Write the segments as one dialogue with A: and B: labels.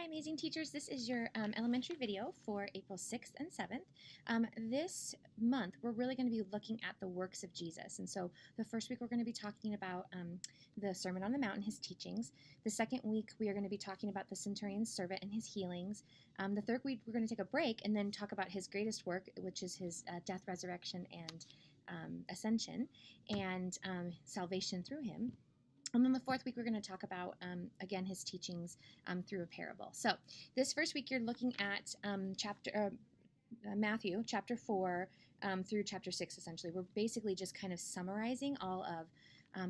A: Hi, amazing teachers. This is your elementary video for April 6th and 7th. This month, we're really going to be looking at the works of Jesus. And so the first week, we're going to be talking about the Sermon on the Mount and his teachings. The second week, we are going to be talking about the centurion's servant and his healings. The third week, we're going to take a break and then talk about his greatest work, which is his death, resurrection, and ascension, and salvation through him. And then the fourth week, we're going to talk about, again, his teachings through a parable. So this first week, you're looking at Matthew chapter 4 through chapter 6, essentially. We're basically just kind of summarizing all of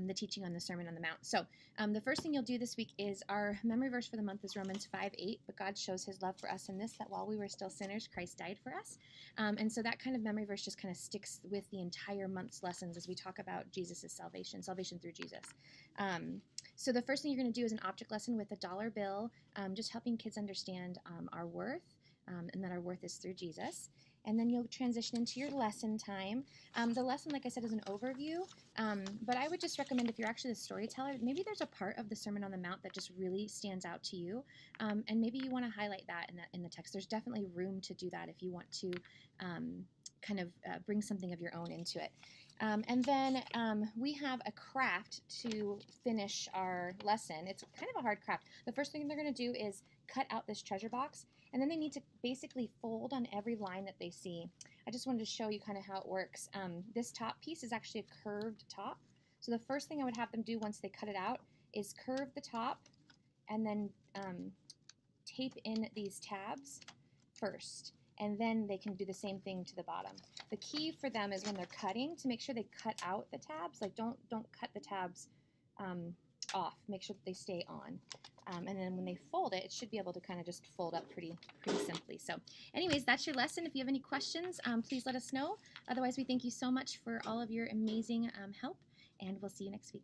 A: the teaching on the Sermon on the Mount. So the first thing you'll do this week is our memory verse for the month is Romans 5:8. But God shows his love for us in this, that while we were still sinners, Christ died for us. And so that kind of memory verse just kind of sticks with the entire month's lessons as we talk about Jesus' salvation through Jesus. So the first thing you're going to do is an object lesson with a dollar bill, just helping kids understand our worth, and that our worth is through Jesus. And then you'll transition into your lesson time. The lesson, like I said, is an overview, but I would just recommend, if you're actually the storyteller, maybe there's a part of the Sermon on the Mount that just really stands out to you, and maybe you want to highlight that in the text. There's definitely room to do that if you want to kind of bring something of your own into it. And then we have a craft to finish our lesson. It's kind of a hard craft. The first thing they're going to do is cut out this treasure box, and then they need to basically fold on every line that they see. I just wanted to show you kind of how it works. This top piece is actually a curved top. So the first thing I would have them do once they cut it out is curve the top and then tape in these tabs first. And then they can do the same thing to the bottom. The key for them is when they're cutting to make sure they cut out the tabs. Like don't cut the tabs off. Make sure that they stay on. And then when they fold it, it should be able to kind of just fold up pretty simply. So anyways, that's your lesson. If you have any questions, please let us know. Otherwise, we thank you so much for all of your amazing help, and we'll see you next week.